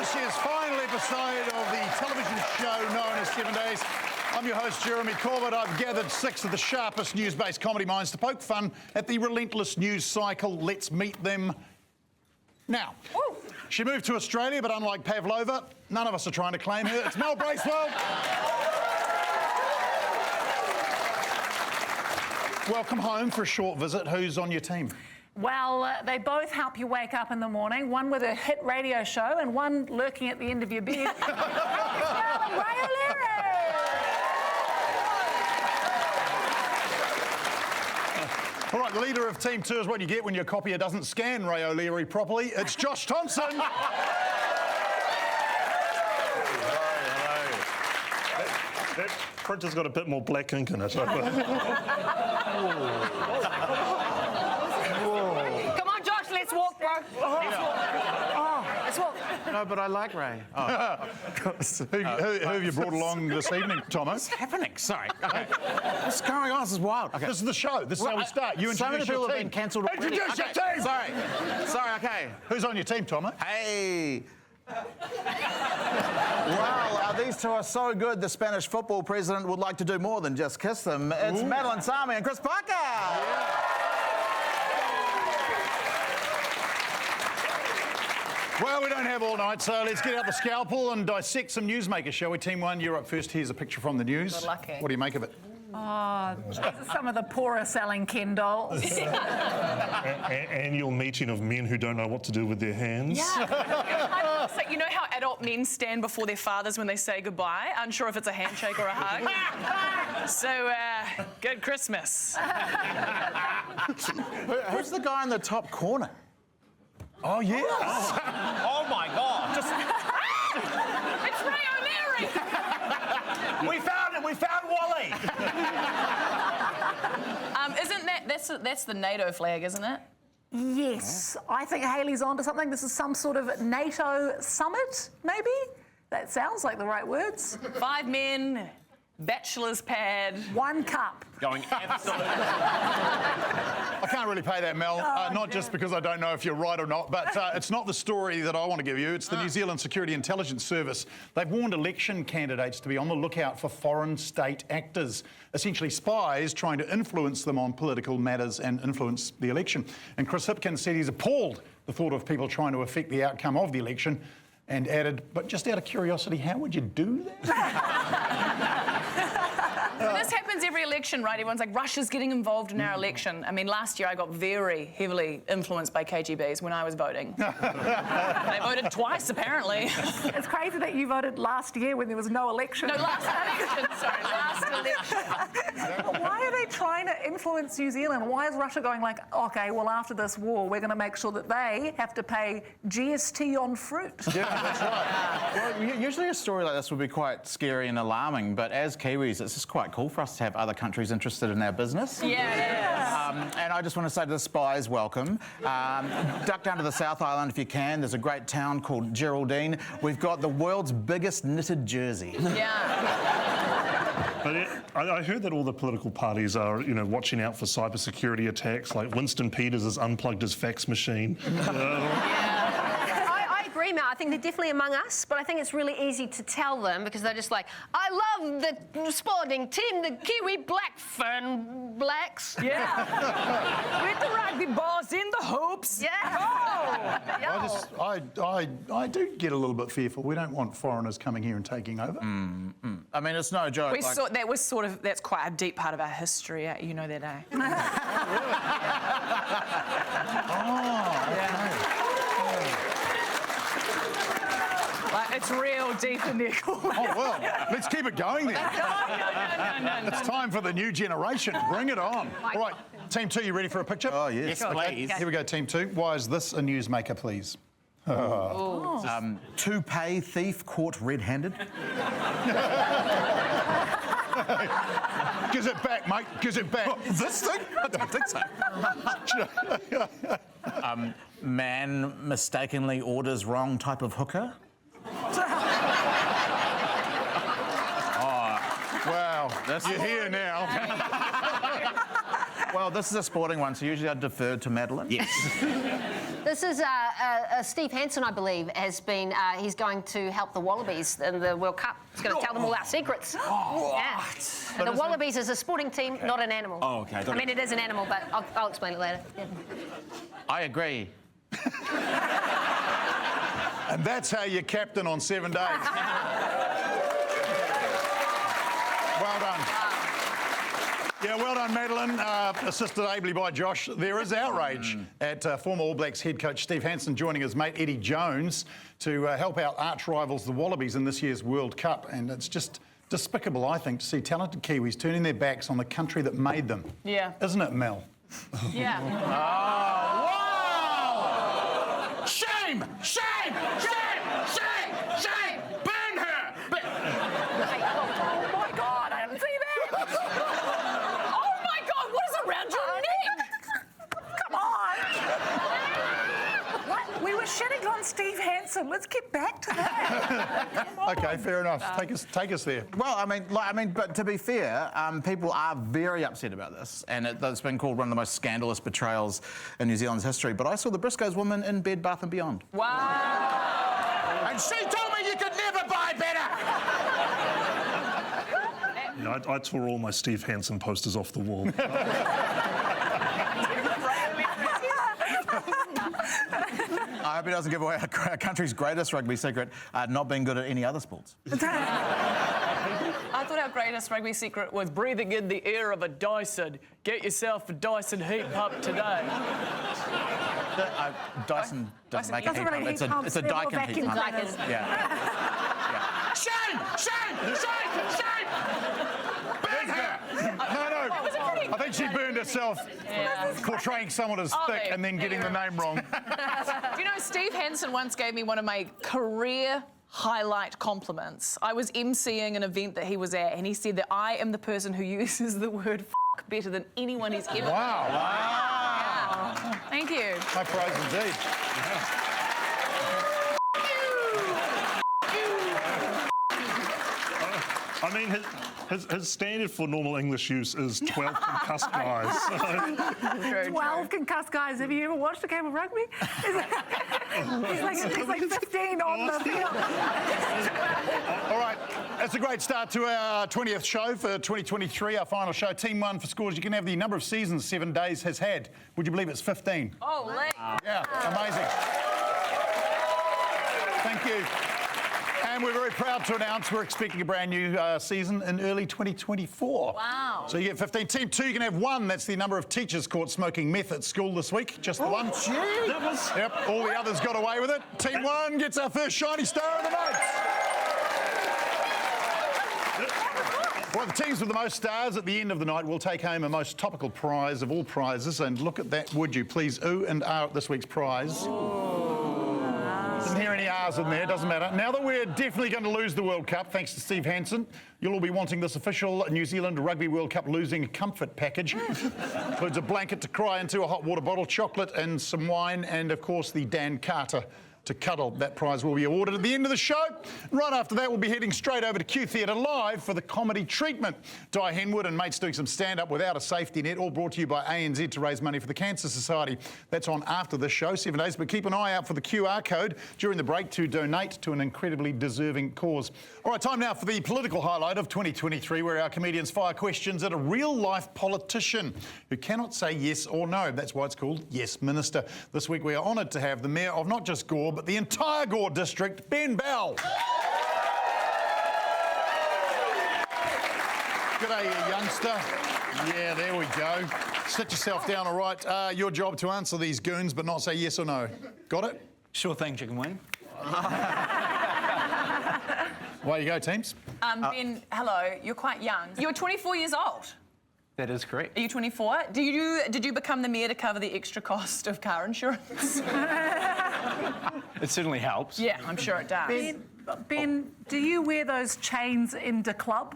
this year's final episode of the television show known as 7 Days. I'm your host, Jeremy Corbett. I've gathered 6 of the sharpest news-based comedy minds to poke fun at the relentless news cycle. Let's meet them now. Ooh. She moved to Australia, but unlike Pavlova, none of us are trying to claim her. It's Mel Bracewell. Welcome home for a short visit. Who's on your team? Well, they both help you wake up in the morning, one with a hit radio show and one lurking at the end of your bed. All right, the leader of Team 2 is what you get when your copier doesn't scan Ray O'Leary properly. It's Josh Thomson. That printer's got a bit more black ink in it. Come on, Josh, let's walk, bro. Let's walk. No, but I like Ray. Oh. Who have you brought along this evening, Tomo? What's happening? Sorry. Okay. What's going on? This is wild. Okay. This is the show. This is how we start. You So many introduce people your have been team. cancelled already. Introduce your team! Sorry, okay. Who's on your team, Tomo? Hey. Well, these two are so good, the Spanish football president would like to do more than just kiss them. It's Madeline, Sami and Chris Parker. Yeah. Well, we don't have all night, so let's get out the scalpel and dissect some newsmakers, shall we? Team 1, you're up first. Here's a picture from the news. Good lucky. What do you make of it? Oh, these are some of the poorer selling Ken dolls. Annual meeting of men who don't know what to do with their hands. Yeah. So you know how adult men stand before their fathers when they say goodbye, unsure if it's a handshake or a hug? So, good Christmas. Who's the guy in the top corner? Oh, yes. Oh my God. It's Ray O'Leary! We found him. We found Wally. That's the NATO flag, isn't it? Yes, I think Hayley's onto something. This is some sort of NATO summit, maybe? That sounds like the right words. 5 men, bachelor's pad. 1 cup. Going absolutely. I can't really pay that, Mel, not just because I don't know if you're right or not, but it's not the story that I want to give you. It's the New Zealand Security Intelligence Service. They've warned election candidates to be on the lookout for foreign state actors, essentially spies trying to influence them on political matters and influence the election. And Chris Hipkins said he's appalled the thought of people trying to affect the outcome of the election and added, but just out of curiosity, how would you do that? This happens every election, right? Everyone's like, Russia's getting involved in our election. I mean, last year I got very heavily influenced by KGBs when I was voting. They voted twice, apparently. It's crazy that you voted last year when there was no election. No, last election, sorry, last election. Why are they trying to influence New Zealand? Why is Russia going like, okay, well, after this war, we're going to make sure that they have to pay GST on fruit? Yeah, that's right. Well, usually a story like this would be quite scary and alarming, but as Kiwis, it's just quite cool for us to have other countries interested in our business. Yeah. And I just want to say to the spies, welcome. Duck down to the South Island if you can. There's a great town called Geraldine. We've got the world's biggest knitted jersey. Yeah. But I heard that all the political parties are, watching out for cybersecurity attacks. Like Winston Peters has unplugged his fax machine. I agree, Matt. I think they're definitely among us, but I think it's really easy to tell them because they're just like, I love the sporting team, the Kiwi Blackfern Blacks. Yeah. With the rugby balls in the hoops. Yeah. I do get a little bit fearful. We don't want foreigners coming here and taking over. I mean, it's no joke. That's quite a deep part of our history, you know that, eh? It's real deep in there. Oh, well, let's keep it going then. No. It's time for the new generation. Bring it on. All right, Team 2, you ready for a picture? Oh, yes, please. Here we go, Team 2. Why is this a newsmaker, please? Toupee thief caught red-handed. Gives it back, mate. Gives it back. This thing? I don't think so. Man mistakenly orders wrong type of hooker. Wow, you're here now. Well, this is a sporting one, so usually I defer to Madeline. Yes. This is Steve Hansen, I believe, has been. He's going to help the Wallabies in the World Cup. He's going to tell them all our secrets. Yeah. The Wallabies is a sporting team, not an animal. Oh, okay. I mean, it is an animal, but I'll explain it later. Yeah. I agree. And that's how you captain on 7 days. Well done. Yeah, well done, Madeline. Assisted ably by Josh. There is outrage at former All Blacks head coach Steve Hansen joining his mate Eddie Jones to help out arch rivals the Wallabies in this year's World Cup. And it's just despicable, I think, to see talented Kiwis turning their backs on the country that made them. Yeah. Isn't it, Mel? Yeah. Wow! Shame! Shame! Shame! Shame! Shame! Burn her! Oh my God, I didn't see that. Oh my God, what is around your neck? Come on. What? We were shitting on Steve Hansen. Let's get back to that. Okay, fair enough. Take us there. Well, I mean, but to be fair, people are very upset about this, and it's been called one of the most scandalous betrayals in New Zealand's history. But I saw the Briscoes woman in Bed Bath & Beyond. Wow. And she told me you could never buy better! Yeah, I tore all my Steve Hansen posters off the wall. I hope he doesn't give away our country's greatest rugby secret, not being good at any other sports. I thought our greatest rugby secret was breathing in the air of a Dyson. Get yourself a Dyson heat pump today. Dyson doesn't make a heat really pump. heat pumps, It's a they're more Daikin heat vacuum pump. cleaners. Yeah. Shame! Shame! Shame! Shame! Burn her! I think she burned herself portraying someone as thick and then getting the name wrong. Do you know, Steve Hansen once gave me one of my career highlight compliments. I was emceeing an event that he was at, and he said that I am the person who uses the word f better than anyone he's ever. Wow. Yeah. Thank you. High praise indeed. I mean, his standard for normal English use is 12 concussed guys. 12 concussed guys. Have you ever watched a game of rugby? He's like 15 on the field. All right, that's a great start to our 20th show for 2023, our final show. Team 1 for scores. You can have the number of seasons 7 days has had. Would you believe it's 15? Oh, Yeah, amazing. Thank you. And we're very proud to announce we're expecting a brand new season in early 2024. Wow. So you get 15. Team 2, you can have 1. That's the number of teachers caught smoking meth at school this week. Just the one. Yep, all the others got away with it. Team 1 gets our first shiny star of the night. Well, the teams with the most stars at the end of the night will take home a most topical prize of all prizes. And look at that, would you please? Ooh and ah at this week's prize. Didn't hear any R's in there, doesn't matter. Now that we're definitely going to lose the World Cup, thanks to Steve Hansen, you'll all be wanting this official New Zealand Rugby World Cup losing comfort package. Includes a blanket to cry into, a hot water bottle, chocolate and some wine, and of course the Dan Carter to cuddle. That prize will be awarded at the end of the show. Right after that, we'll be heading straight over to Q Theatre Live for the comedy treatment. Di Henwood and mates doing some stand-up without a safety net, all brought to you by ANZ to raise money for the Cancer Society. That's on after this show, 7 days, but keep an eye out for the QR code during the break to donate to an incredibly deserving cause. All right, time now for the political highlight of 2023, where our comedians fire questions at a real-life politician who cannot say yes or no. That's why it's called Yes Minister. This week, we are honoured to have the Mayor of not just Gore, but the entire Gore district, Ben Bell. G'day, you youngster. Yeah, there we go. Sit yourself down, all right. Your job to answer these goons, but not say yes or no. Got it? Sure thing, Chicken Wing. Away you go, teams. Ben, hello. You're quite young. You're 24 years old. That is correct. Are you 24? Did you become the mayor to cover the extra cost of car insurance? It certainly helps. Yeah, I'm sure it does. Ben, do you wear those chains in the club?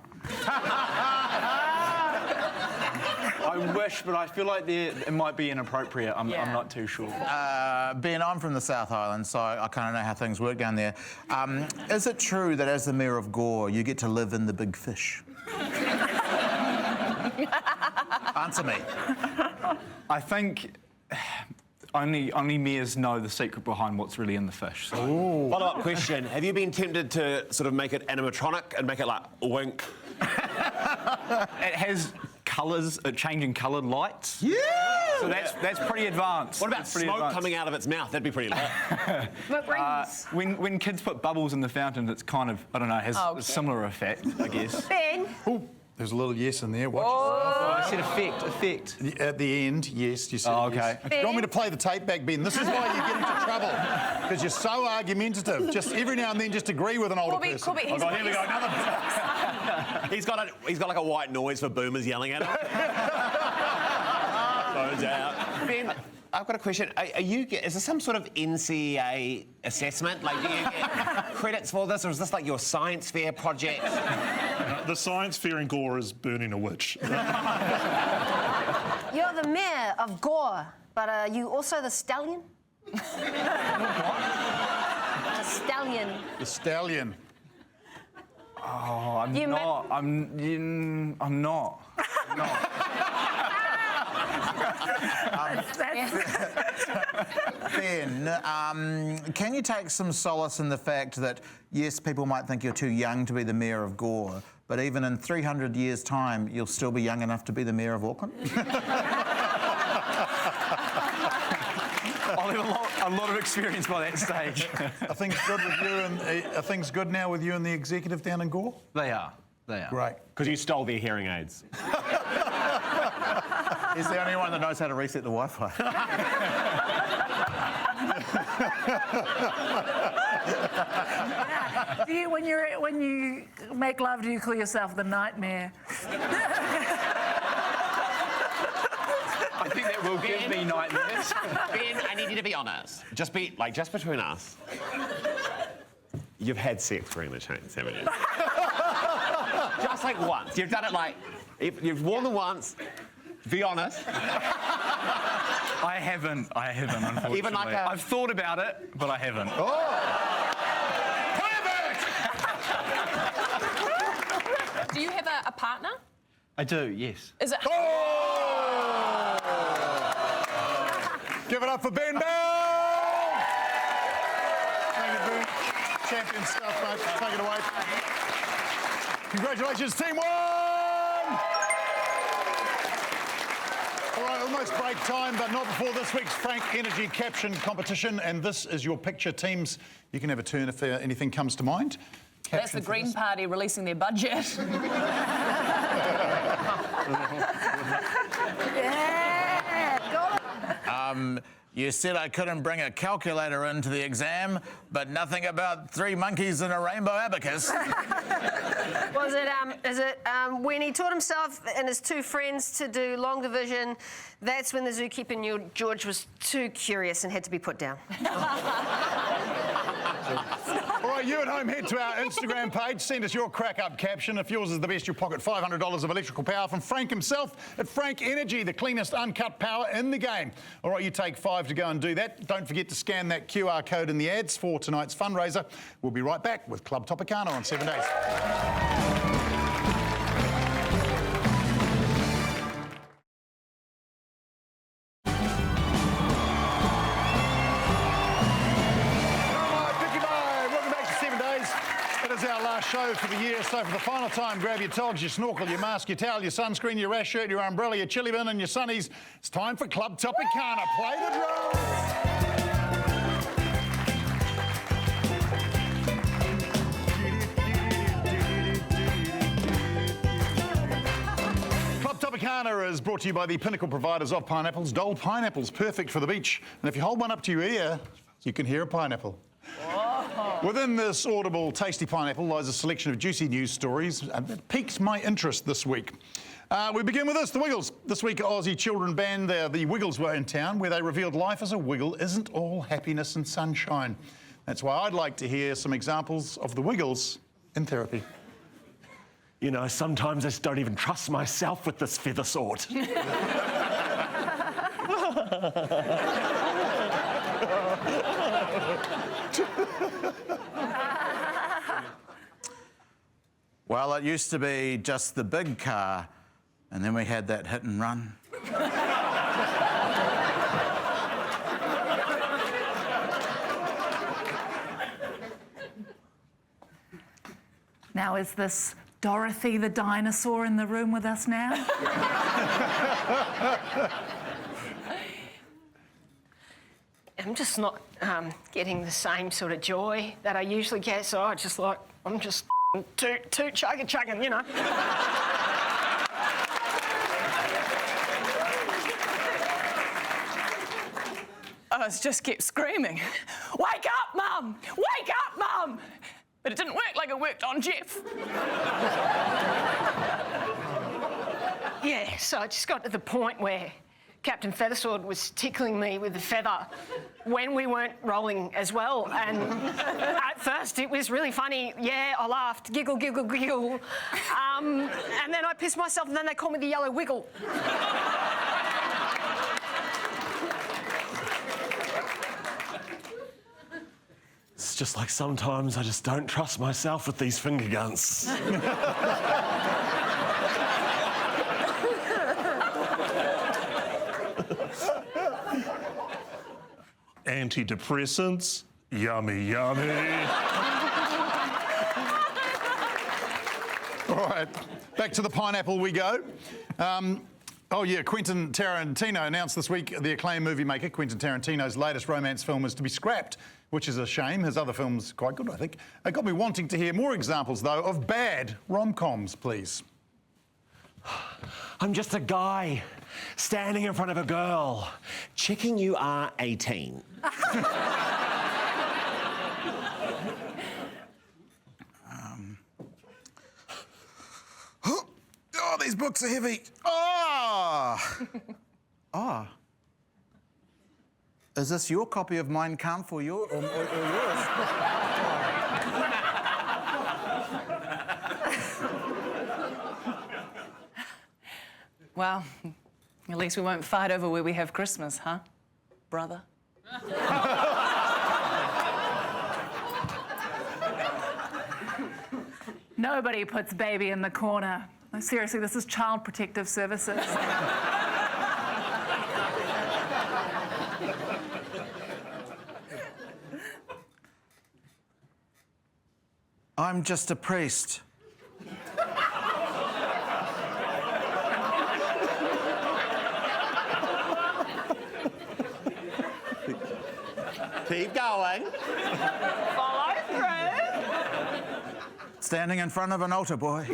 I wish, but I feel like it might be inappropriate. I'm not too sure. Ben, I'm from the South Island, so I kind of know how things work down there. Is it true that as the Mayor of Gore, you get to live in the big fish? Answer me. I think only mayors know the secret behind what's really in the fish. So. Follow-up question. Have you been tempted to sort of make it animatronic and make it like wink? It has colours, changing coloured lights. Yeah! So that's pretty advanced. What about That's pretty smoke advanced. coming out of its mouth? That'd be pretty lit. Smoke rings. When kids put bubbles in the fountain, it's kind of, I don't know, has a similar effect, I guess. Ben. Oh, there's a little yes in there. Watch Oh, I said effect. yourself. At the end, yes, you said Oh, okay. yes. Do you want me to play the tape back, Ben? This is why you get into trouble. Because you're so argumentative. Just every now and then just agree with an older person. Corbett, Oh, God, here we go. Another. He's got like a white noise for boomers yelling at him. Phones out. Ben, I've got a question. Is there some sort of NCEA assessment? Like, do you get credits for this, or is this like your science fair project? The science fair in Gore is burning a witch. You're the mayor of Gore, but are you also the stallion? The stallion. The stallion. Oh, I'm You not. I'm not. Ben, can you take some solace in the fact that, yes, people might think you're too young to be the mayor of Gore, but even in 300 years' time, you'll still be young enough to be the mayor of Auckland? I'll have a lot of experience by that stage. Are things good with you? Are things good now with you and the executive down in Gore? They are. Great. Because you stole their hearing aids. He's the only one that knows how to reset the Wi-Fi. When you make love, do you call yourself the nightmare? I think that will give me nightmares. Ben, I need you to be honest. Just between us. You've had sex wearing the chains, haven't you? Just like once. You've done it like, you've worn them once. Be honest. I haven't, unfortunately. Even like I've thought about it, but I haven't. Do you have a partner? I do, yes. Is it? Give it up for Ben Bell! Thank you, Ben. Champion stuff, mate. Take it away. Congratulations, Team 1! All right, almost break time, but not before this week's Frank Energy Caption competition. And this is your picture, teams. You can have a turn if anything comes to mind. That's the Green Party releasing their budget. You said I couldn't bring a calculator into the exam, but nothing about 3 monkeys and a rainbow abacus. Is it when he taught himself and his 2 friends to do long division, that's when the zookeeper knew George was too curious and had to be put down. All right, you at home, head to our Instagram page. Send us your crack-up caption. If yours is the best, you'll pocket $500 of electrical power from Frank himself at Frank Energy, the cleanest uncut power in the game. All right, you take 5 to go and do that. Don't forget to scan that QR code in the ads for tonight's fundraiser. We'll be right back with Club Topicana on 7 Days. Our last show for the year, so for the final time, grab your togs, your snorkel, your mask, your towel, your sunscreen, your rash shirt, your umbrella, your chili bin and your sunnies. It's time for Club Topicana. Play the drums! Club Topicana is brought to you by the pinnacle providers of pineapples. Dole pineapples, perfect for the beach. And if you hold one up to your ear, you can hear a pineapple. Within this audible, tasty pineapple lies a selection of juicy news stories that piqued my interest this week. We begin with this, the Wiggles. This week, Aussie children band, the Wiggles were in town, where they revealed life as a Wiggle isn't all happiness and sunshine. That's why I'd like to hear some examples of the Wiggles in therapy. You know, sometimes I just don't even trust myself with this feather sword. Well, it used to be just the big car, And then we had that hit and run. Now, is this Dorothy the dinosaur in the room with us now? I'm just not getting the same sort of joy that I usually get, so I'm just toot chugging, you know. I just kept screaming, "Wake up, Mum! Wake up, Mum!" But it didn't work like it worked on Jeff. Yeah, so I just got to the point where Captain Feathersword was tickling me with the feather when we weren't rolling as well. And at first it was really funny. Yeah, I laughed, giggle, giggle, giggle. And then I pissed myself and then they called me the Yellow Wiggle. It's just like sometimes I just don't trust myself with these finger guns. Antidepressants, yummy, yummy. All right, back to the pineapple we go. Oh yeah, Quentin Tarantino announced this week the acclaimed movie maker Quentin Tarantino's latest romance film is to be scrapped, which is a shame. His other film's quite good, I think. It got me wanting to hear more examples, though, of bad rom-coms, please. I'm just a guy standing in front of a girl, checking you are 18. Oh, these books are heavy. Oh! Oh. Is this your copy of Mein Kampf or yours? Well, at least we won't fight over where we have Christmas, huh, brother? Nobody puts baby in the corner. No, seriously, this is Child Protective Services. I'm just a priest. Keep going. Follow through. Standing in front of an altar boy.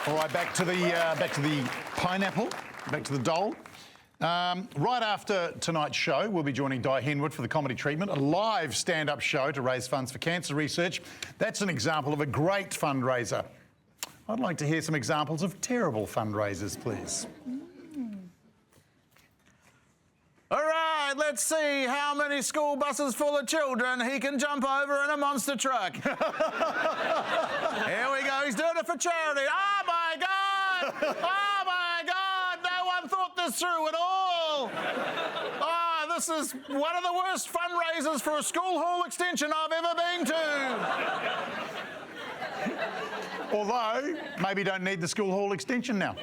All right, back to the pineapple, back to the doll. Right after tonight's show, we'll be joining Di Henwood for the comedy treatment, a live stand-up show to raise funds for cancer research. That's an example of a great fundraiser. I'd like to hear some examples of terrible fundraisers, please. All right, let's see how many school buses full of children he can jump over in a monster truck. Here we go, he's doing it for charity. Oh my God! Oh my God! No one thought this through at all. Oh, this is one of the worst fundraisers for a school hall extension I've ever been to. Although, maybe don't need the school hall extension now.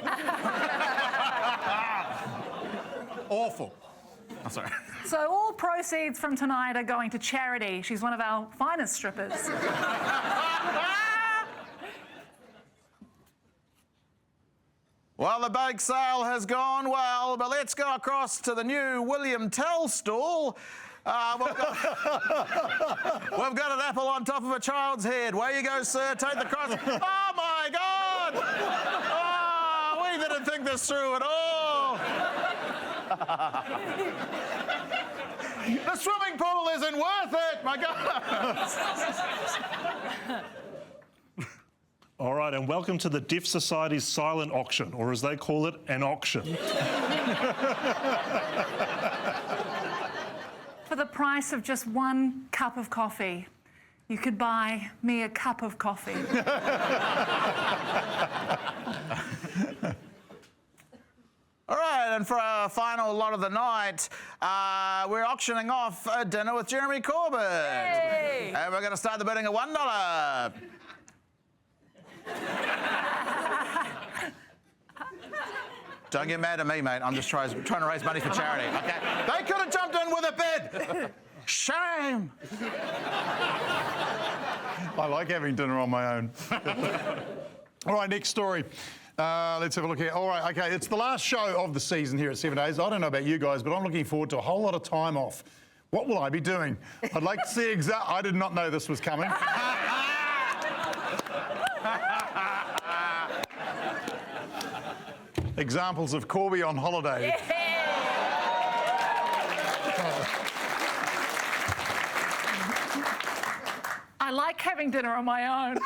Awful. Oh, sorry. So all proceeds from tonight are going to charity. She's one of our finest strippers. Well, the bake sale has gone well, but let's go across to the new William Tell stall. We've got an apple on top of a child's head. Way you go, sir. Take the cross. Oh, my God! Oh, we didn't think this through at all. The swimming pool isn't worth it, my God. All right, and welcome to the Deaf Society's silent auction, or as they call it, an auction. For the price of just 1 cup of coffee, you could buy me a cup of coffee. All right, and for our final lot of the night, we're auctioning off a dinner with Jeremy Corbett. Yay! And we're going to start the bidding at $1. Don't get mad at me, mate. I'm just trying to raise money for charity, okay? They could have jumped in with a bid. Shame. I like having dinner on my own. All right, next story. Let's have a look here. All right, okay, it's the last show of the season here at 7 Days. I don't know about you guys, but I'm looking forward to a whole lot of time off. What will I be doing? I'd like to see I did not know this was coming. Examples of Corby on holiday. I like having dinner on my own.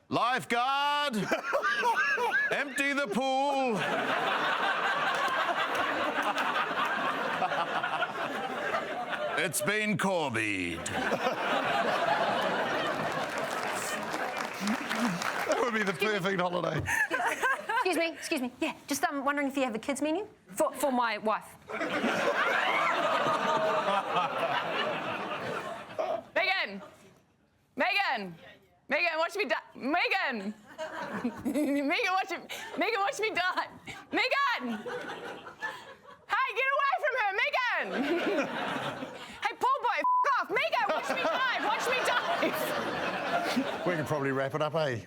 Lifeguard, empty the pool. It's been Corbied. That would be the perfect holiday. Excuse me. Yeah, just wondering if you have a kids menu for my wife. Megan, watch me die. Megan, watch me die. Megan! Hey, get away from her, Megan! Hey, poor boy, off. Megan, watch me dive. Watch me dive. We can probably wrap it up, eh?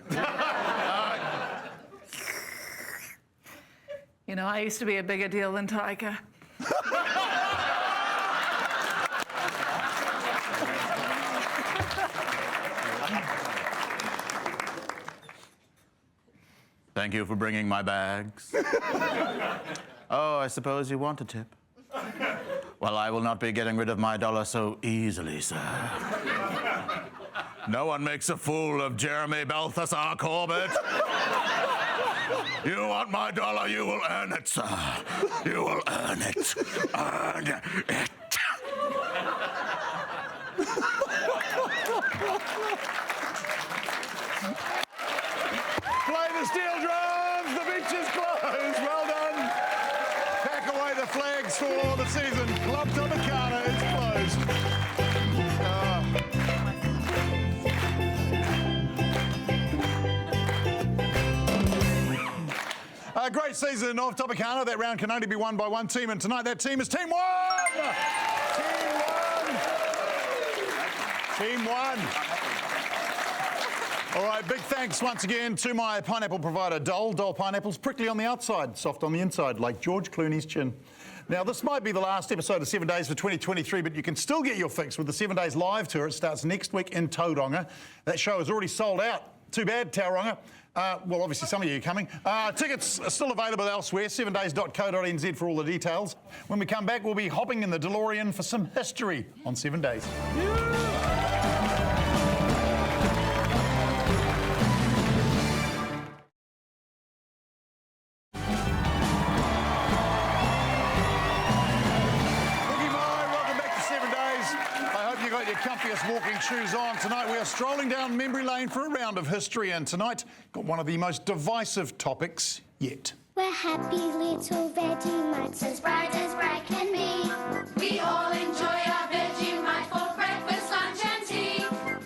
You know, I used to be a bigger deal than Tiger. Thank you for bringing my bags. Oh, I suppose you want a tip. Well, I will not be getting rid of my dollar so easily, sir. No one makes a fool of Jeremy Balthazar Corbett. You want my dollar, you will earn it, sir. You will earn it. Earn it. Play the steel drums, the beach is closed. Well done. Pack away the flags for the season. Club Topico is closed. A great season of Topicana. That round can only be won by one team, and tonight that team is Team 1! Team 1! All right, big thanks once again to my pineapple provider, Dole. Dole pineapples, prickly on the outside, soft on the inside, like George Clooney's chin. Now, this might be the last episode of 7 Days for 2023, but you can still get your fix with the 7 Days live tour. It starts next week in Tauranga. That show is already sold out. Too bad, Tauranga. Well, obviously, some of you are coming. Tickets are still available elsewhere, 7days.co.nz for all the details. When we come back, we'll be hopping in the DeLorean for some history on 7 Days. Comfiest walking shoes on. Tonight we are strolling down memory lane for a round of history, and tonight got one of the most divisive topics yet. We're happy little Vegemites, as bright can be. We all enjoy our Vegemite for breakfast, lunch and tea.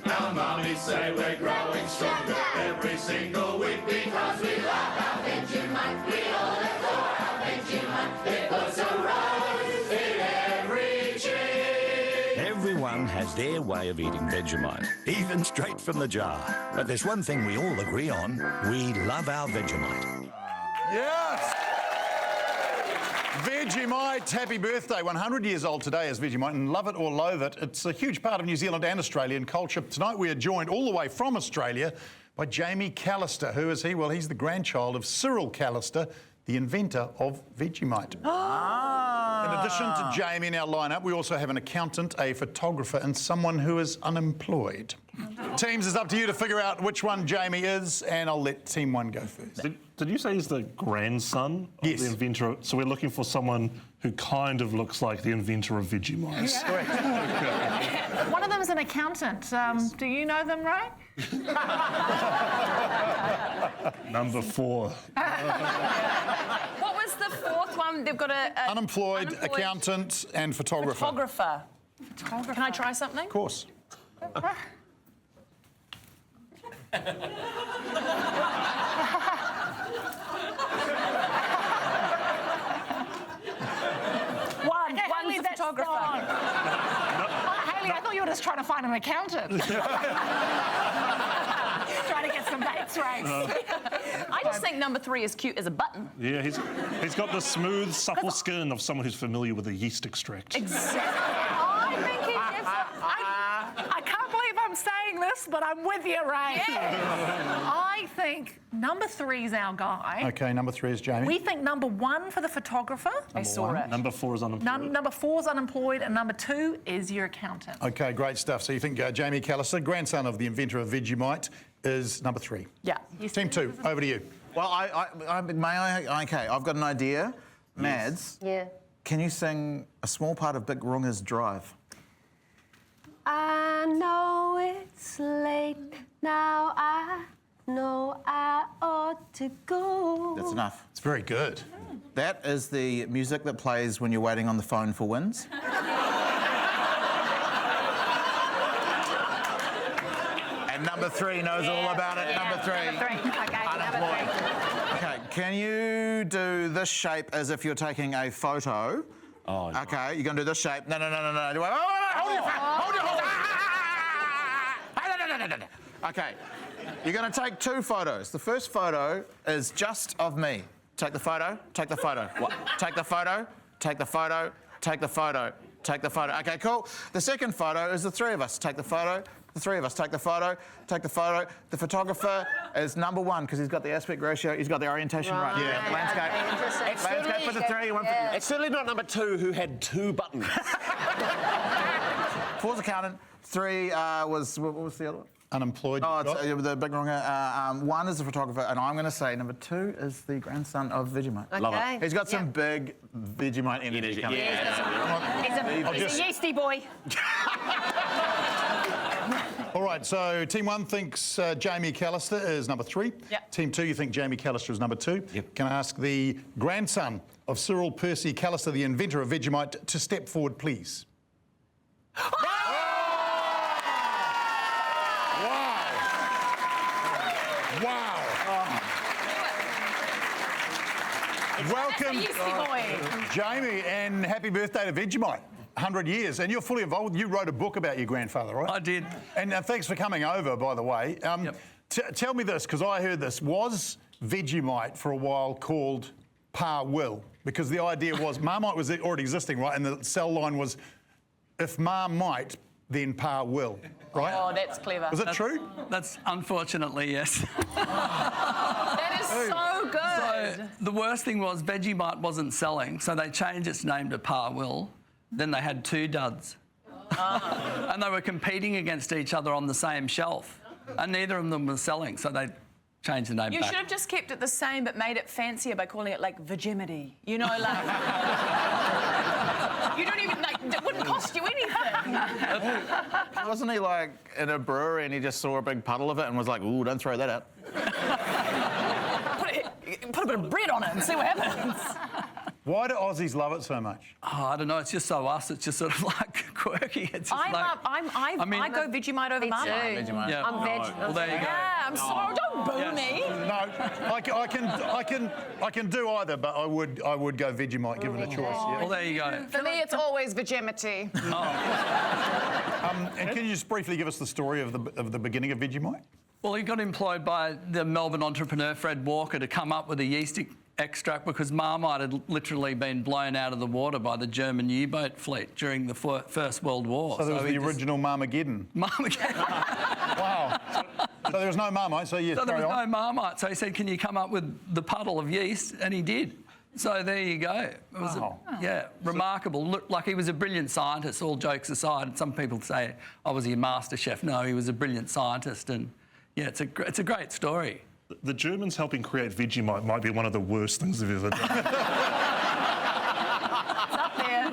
Our mummies say we're growing stronger every single week because we love our Vegemite. We all adore our Vegemite. It puts a rose in every tree. Everyone has their way of eating Vegemite, even straight from the jar. But there's one thing we all agree on. We love our Vegemite. Yes! Vegemite, happy birthday. 100 years old today is Vegemite, and love it or loathe it, it's a huge part of New Zealand and Australian culture. Tonight we are joined all the way from Australia by Jamie Callister. Who is he? Well, he's the grandchild of Cyril Callister, the inventor of Vegemite. In addition to Jamie in our lineup, we also have an accountant, a photographer, and someone who is unemployed. Teams, it's up to you to figure out which one Jamie is, and I'll let Team 1 go first. Did you say he's the grandson of Yes. the inventor? So we're looking for someone who kind of looks like the inventor of Vegemite. Correct. One of them is an accountant. Do you know them, Ray? Number 4. What was the fourth one? They've got a Unemployed, accountant, and photographer. photographer. Can I try something? Of course. One. Okay, One's Hayley, a that's photographer. gone. Hayley, I thought you were just trying to find an accountant. Trying to get some mates rates. I just think number 3 is cute as a button. Yeah, he's got the smooth, supple skin of someone who's familiar with a yeast extract. Exactly. I think he gives I can't believe I'm saying this, but I'm with you, Ray. I think number 3 is our guy. Okay, number 3 is Jamie. We think number 1 for the photographer. I saw it. Number 4 is unemployed. Number 4 is unemployed, and number 2 is your accountant. Okay, great stuff. So you think Jamie Callister, grandson of the inventor of Vegemite, is number 3. Yeah. Team 2, over to you. Well, okay, I've got an idea. Mads, Yeah. can you sing a small part of Big Runga's Drive? I know it's late now. I know I ought to go. That's enough. It's very good. That is the music that plays when you're waiting on the phone for wins. And number 3 knows all about it. Number 3. Number 3. Okay, number 3. Okay, can you do this shape as if you're taking a photo? Oh, no. Okay, you're going to do this shape. No. Wait, hold your phone. No. Okay, you're going to take 2 photos. The first photo is just of me. Take the photo, take the photo. What? Take the photo, take the photo, take the photo, take the photo. Okay, cool. The second photo is the 3 of us. Take the photo, the 3 of us. Take the photo, take the photo. The photographer is number 1 because he's got the aspect ratio, he's got the orientation right. Yeah. Landscape. Landscape for the 3, 1 for the... It's certainly not number 2 who had 2 buttons. 4's accountant, 3 was... What was the other one? Unemployed. Oh, it's the big wronger. 1 is the photographer, and I'm going to say number 2 is the grandson of Vegemite. Okay. Love it. He's got some big Vegemite energy coming. He's a yeasty boy. All right, so Team 1 thinks Jamie Callister is number 3. Yep. Team 2, you think Jamie Callister is number 2. Yep. Can I ask the grandson of Cyril Percy Callister, the inventor of Vegemite, to step forward, please? Wow. Welcome, Yeasty boy. Jamie, and happy birthday to Vegemite. 100 years, and you're fully involved. You wrote a book about your grandfather, right? I did. And thanks for coming over, by the way. Tell me this, because I heard this. Was Vegemite for a while called Pa Will? Because the idea was Marmite was already existing, right? And the cell line was, if Ma might, then Pa will, right? Oh, that's clever. Was it true? That's unfortunately, yes. That is so good. So the worst thing was Vegemite wasn't selling, so they changed its name to Pa Will. Then they had 2 duds. And they were competing against each other on the same shelf. And neither of them was selling, so they changed the name You back. should have just kept it the same but made it fancier by calling it like Vegemite. You know, like... you don't even, like, it wouldn't cost you anything. Wasn't he like in a brewery and he just saw a big puddle of it and was like, ooh, don't throw that out? Put a bit of bread on it and see what happens. Why do Aussies love it so much? Oh, I don't know. It's just so us. It's just sort of like quirky. It's just I go Vegemite over Marmite. Vegemite. Yeah. I'm veg. Well, there you go. Yeah, I'm sorry. Don't boo me. No, I can do either, but I would go Vegemite given a choice. Yeah. Well, there you go. For me, it's always Vegemite. And can you just briefly give us the story of the beginning of Vegemite? Well, he got employed by the Melbourne entrepreneur Fred Walker to come up with a yeast extract because Marmite had literally been blown out of the water by the German U-boat fleet during the First World War. So there was the original Marmageddon. Marmageddon. Wow. So there was no Marmite, so yes, So there was carry on. no Marmite. So he said, can you come up with the puddle of yeast? And he did. So there you go. It was, remarkable. Looked like he was a brilliant scientist, all jokes aside. Some people say, oh, was he a master chef? No, he was a brilliant scientist. And, yeah, it's a great story. The Germans helping create Vegemite might be one of the worst things they've ever done. It's up there.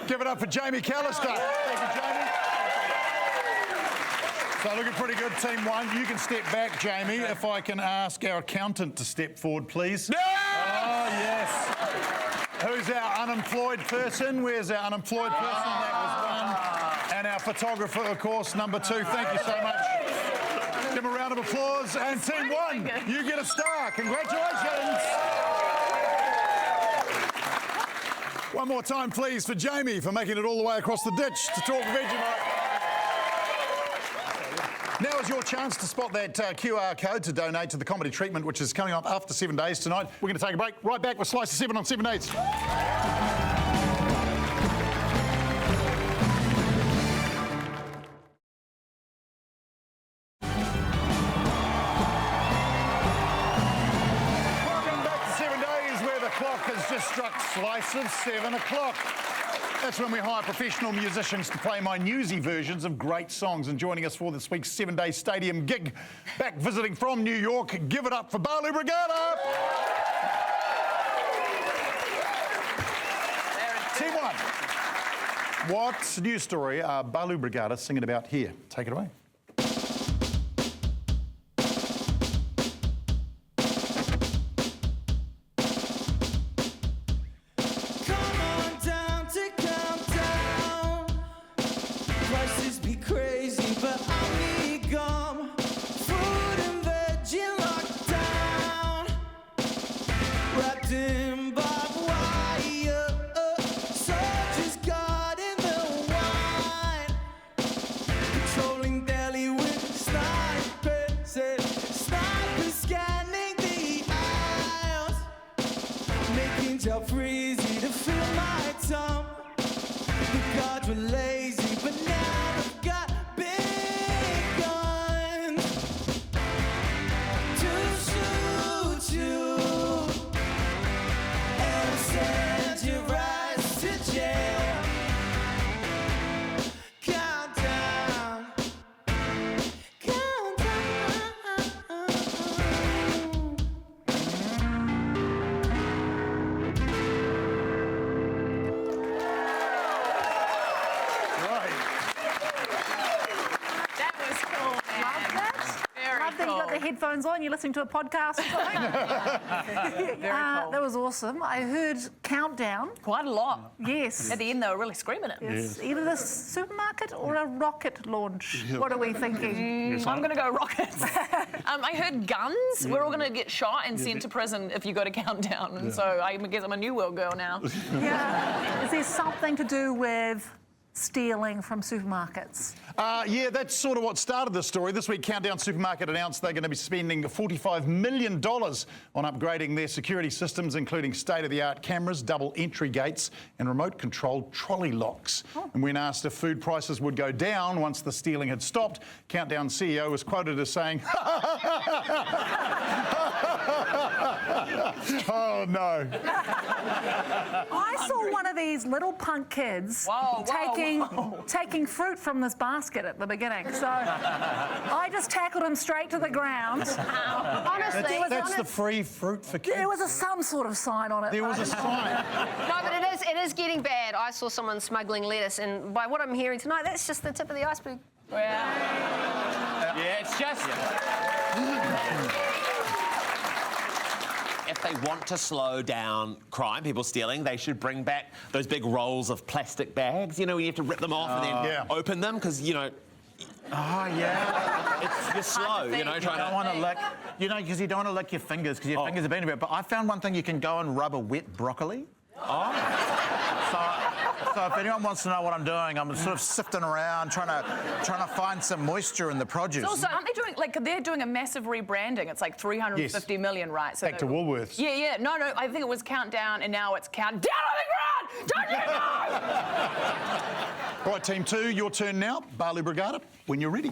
Give it up for Jamie Callister. Thank you, Jamie. So looking pretty good, team one. You can step back, Jamie. If I can ask our accountant to step forward, please. Yes! Oh, yes. Who's our unemployed person? Where's our unemployed person? That was one. And our photographer, of course, number two. Thank you so much. Give them a round of applause. And team one, you get a star. Congratulations. One more time, please, for Jamie for making it all the way across the ditch to talk Vegemite. Now is your chance to spot that QR code to donate to the comedy treatment, which is coming up after 7 days tonight. We're going to take a break. Right back with Slice of 7 on 7 Days. Welcome back to 7 Days, where the clock has just struck Slice of 7 o'clock. That's when we hire professional musicians to play my newsy versions of great songs. And joining us for this week's 7-day stadium gig, back visiting from New York, give it up for Balu Brigada. Team one. What news story are Balu Brigada singing about here? Take it away. Headphones on, you're listening to a podcast or something. Very cool. That was awesome. I heard Countdown. Quite a lot. Yes. At the end, they were really screaming it. Yes. Either the supermarket or a rocket launch. What are we thinking? I'm going to go rockets. I heard guns. We're all going to get shot and sent to prison if you go to Countdown. And so I guess I'm a New World girl now. Yeah. Is there something to do with stealing from supermarkets? Yeah, that's sort of what started the story. This week, Countdown Supermarket announced they're going to be spending $45 million on upgrading their security systems, including state-of-the-art cameras, double entry gates, and remote-controlled trolley locks. And when asked if food prices would go down once the stealing had stopped, Countdown CEO was quoted as saying, "Oh, no." I saw one of these little punk kids taking fruit from this basket at the beginning. So I just tackled him straight to the ground. Honestly, that's the free fruit for kids. There was some sort of sign on it. There was a sign. No, but it is getting bad. I saw someone smuggling lettuce, and by what I'm hearing tonight, that's just the tip of the iceberg. Yeah, it's just... If they want to slow down crime, people stealing, they should bring back those big rolls of plastic bags, you know, you have to rip them off and then open them, because, you know... Oh, yeah. You're slow, you know, You don't want to lick, you know, because you don't want to lick your fingers, because your fingers have been everywhere. But I found one thing, you can go and rub a wet broccoli. Oh. So if anyone wants to know what I'm doing, I'm sort of sifting around, trying to find some moisture in the produce. So also, aren't they doing, like, they're doing a massive rebranding? It's like 350 million, right? So back to Woolworths. Yeah. No, I think it was Countdown, and now it's Countdown on the ground! Don't you know? All right, Team 2, your turn now. Balu Brigada, when you're ready.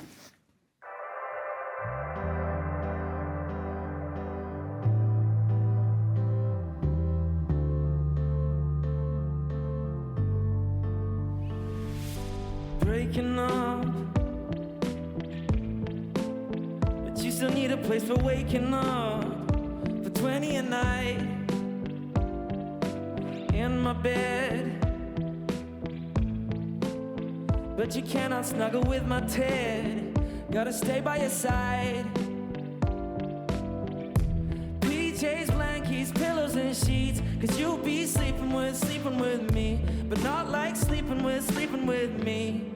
Breaking up, but you still need a place for waking up. For 20 a night, in my bed, but you cannot snuggle with my Ted. Gotta stay by your side. PJs, blankets, pillows and sheets, 'cause you'll be sleeping with me, but not like sleeping with me.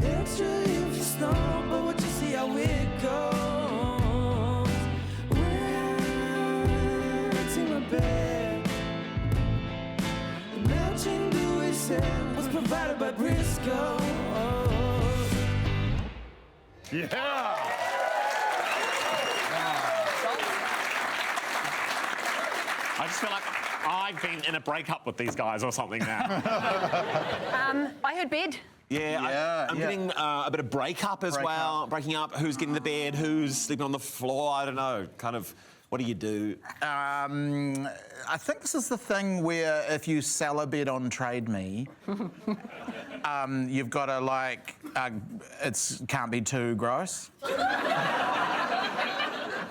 Extra if you snow, but what you see how it goes. When it's in my bed, the matching dewy set was provided by Briscoe. Yeah. I just feel like I've been in a breakup with these guys or something now. I heard bed. Yeah, I'm getting a bit of breakup as well. Breaking up, who's getting the bed, who's sleeping on the floor, I don't know. Kind of, what do you do? I think this is the thing where if you sell a bed on Trade Me, you've got to like, it can't be too gross.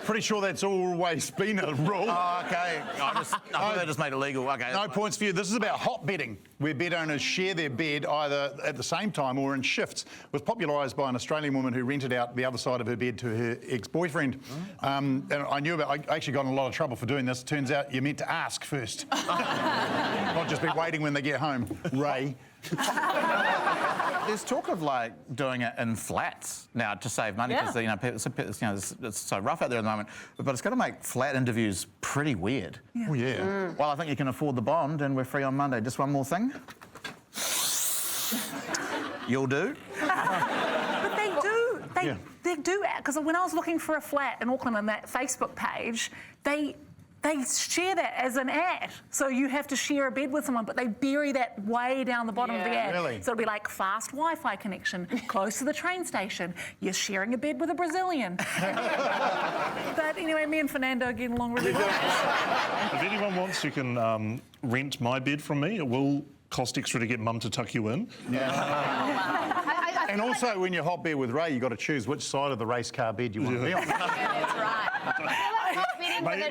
Pretty sure that's always been a rule. Oh, okay. I thought they just made it legal. Okay. No points for you. This is about hot bedding, where bed owners share their bed either at the same time or in shifts. It was popularised by an Australian woman who rented out the other side of her bed to her ex-boyfriend. And I knew about I actually got in a lot of trouble for doing this. Turns out you're meant to ask first. Not just be waiting when they get home. Ray. There's talk of like doing it in flats now to save money because it's so rough out there at the moment. But it's going to make flat interviews pretty weird. Yeah. Oh yeah. Well, I think you can afford the bond, and we're free on Monday. Just one more thing. You'll do. But they do. They do, because when I was looking for a flat in Auckland on that Facebook page, they share that as an ad. So you have to share a bed with someone, but they bury that way down the bottom of the ad. Really? So it'll be like fast Wi-Fi connection, close to the train station. You're sharing a bed with a Brazilian. But anyway, me and Fernando are getting along really well. If anyone wants, you can rent my bed from me. It will cost extra to get Mum to tuck you in. Yeah. And also, when you're hot bed with Ray, you've got to choose which side of the race car bed you want to be on. That's right.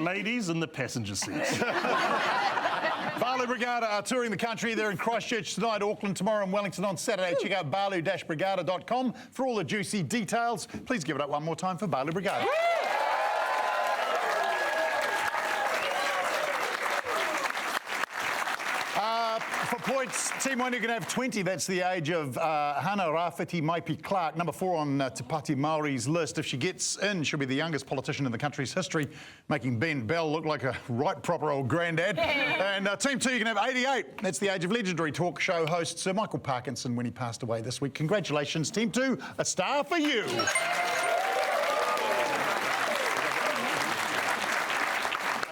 Ladies in the passenger seats. Balu Brigada are touring the country. They're in Christchurch tonight, Auckland tomorrow, and Wellington on Saturday. Check out balu-brigada.com for all the juicy details. Please give it up one more time for Balu Brigada. For points, Team 1, you can have 20. That's the age of Hana Rafiti Maipi Clark, number 4 on Te Pāti Māori's list. If she gets in, she'll be the youngest politician in the country's history, making Ben Bell look like a right proper old granddad. And Team 2, you can have 88. That's the age of legendary talk show host Sir Michael Parkinson when he passed away this week. Congratulations, Team 2, a star for you.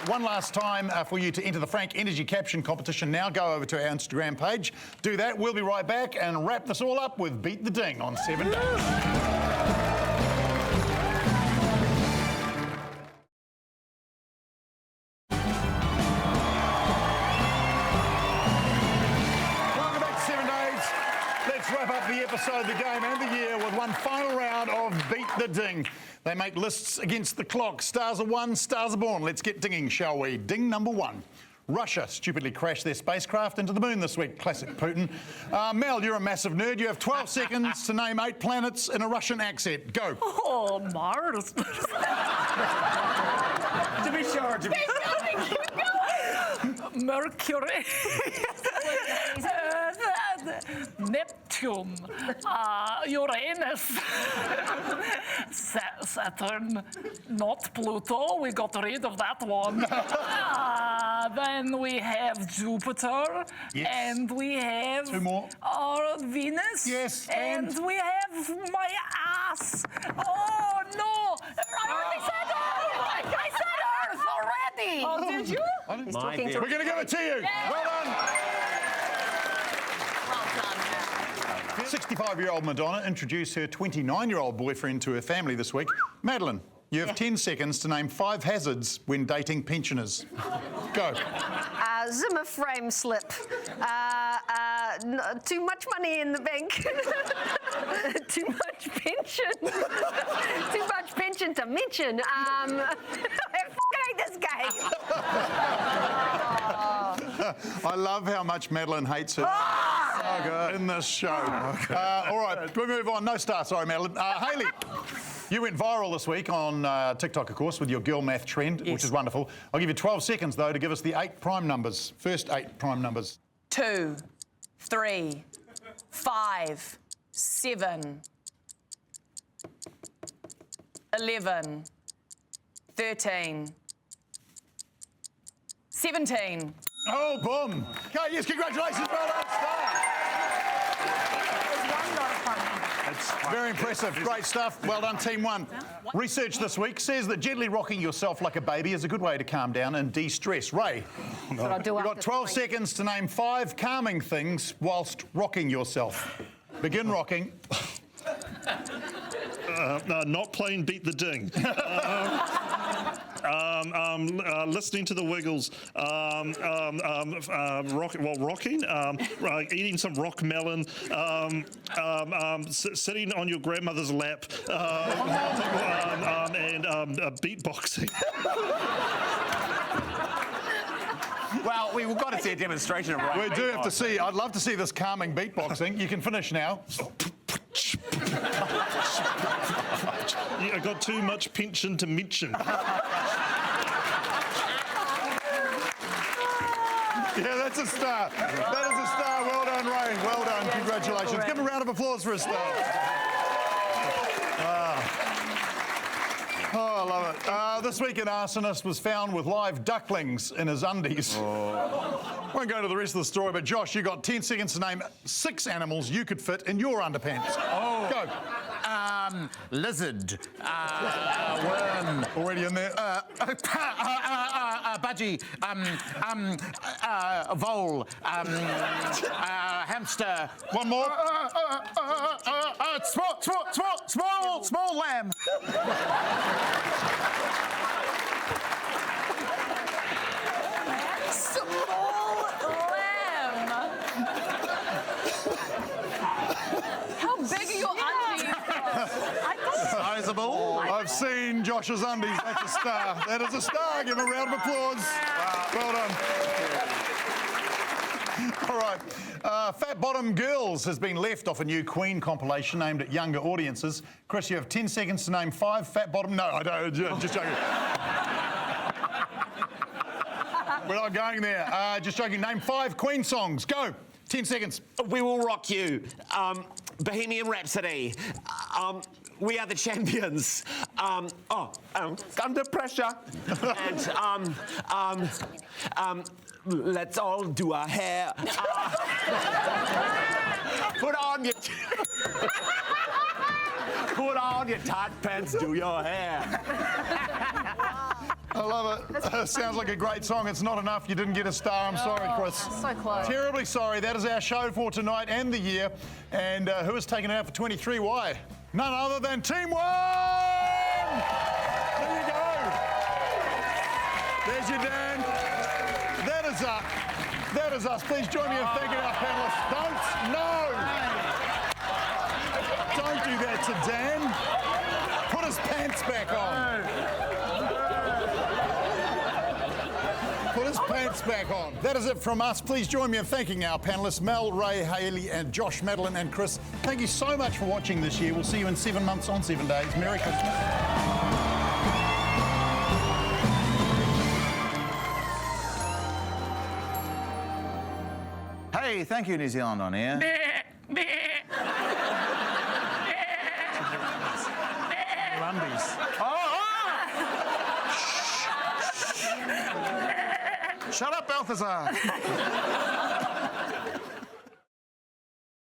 One last time for you to enter the Frank Energy Caption competition now. Go over to our Instagram page. Do that. We'll be right back and wrap this all up with Beat the Ding on 7 Days. Welcome back to 7 Days. Let's wrap up the episode, the game and the year with one final round of Beat the Ding. They make lists against the clock. Stars are won, stars are born. Let's get dinging, shall we? Ding number 1. Russia stupidly crashed their spacecraft into the moon this week. Classic Putin. Mel, you're a massive nerd. You have 12 seconds to name 8 planets in a Russian accent. Go. Oh, Mars. To be sure. Keep going. Mercury. Neptune, Uranus, Saturn, not Pluto, we got rid of that one. Then we have Jupiter, and we have 2 more. Venus, and we have my ass. Oh no! I said Earth already. Oh, did you? We're going to give it to you. Yeah. Well done. 65-year-old Madonna introduced her 29-year-old boyfriend to her family this week. Madeline, you have 10 seconds to name 5 hazards when dating pensioners. Go. Zimmer frame slip. Too much money in the bank. Too much pension. Too much pension to mention. Fucking hate this game. I love how much Madeline hates it. So good. In this show. All right, we move on. No star, sorry, Madeline. Hayley, you went viral this week on TikTok, of course, with your girl math trend, which is wonderful. I'll give you 12 seconds, though, to give us the 8 prime numbers. First 8 prime numbers. 2, 3, 5, 7, 11, 13, 17. Oh, boom. Okay, yes, congratulations, well done, star. Very impressive, great stuff. Well done, Team 1. Research this week says that gently rocking yourself like a baby is a good way to calm down and de-stress. Ray, you've got 12 seconds to name 5 calming things whilst rocking yourself. Begin rocking. Not playing Beat the Ding. Listening to the Wiggles. Rocking. Eating some rock melon. Sitting on your grandmother's lap. And beatboxing. Well, we've got to see a demonstration of rock. We do have to see. I'd love to see this calming beatboxing. You can finish now. I got too much pension to mention. Yeah, that's a star. That is a star. Well done, Ray. Well done. Congratulations. Give a round of applause for a star. Oh, I love it. This week, an arsonist was found with live ducklings in his undies. Won't go into the rest of the story, but Josh, you got 10 seconds to name 6 animals you could fit in your underpants. Go. Lizard. Worm. Already in there. Budgie. Vole. Hamster. One more. Small lamb. Small lamb. How big are your undies? Sizable. I've seen Josh's undies. That's a star. That is a star. Give him a round of applause. Well done. All right. Fat Bottom Girls has been left off a new Queen compilation aimed at younger audiences. Chris, you have 10 seconds to name 5 Fat Bottom... No, I don't. Just joking. We're not going there. Just joking. Name 5 Queen songs. Go. 10 seconds. We Will Rock You. Bohemian Rhapsody. We Are the Champions. Under Pressure. And let's all do our hair. Put on your tight pants, do your hair. I love it. Sounds like a great song. It's not enough. You didn't get a star. I'm sorry, Chris. So close. Terribly sorry. That is our show for tonight and the year. And who has taken it out for 23? Why? None other than Team 1! There you go. There's your Dan. That is us. That is us. Please join me in thanking our panelists. Don't do that to Dan. Put his pants back on. Put his pants back on. That is it from us. Please join me in thanking our panelists, Mel, Ray, Hayley, and Josh, Madeline, and Chris. Thank you so much for watching this year. We'll see you in 7 months on 7 days. Merry Christmas. Hey, thank you, New Zealand On Air. Lundies. Shut up, Balthazar.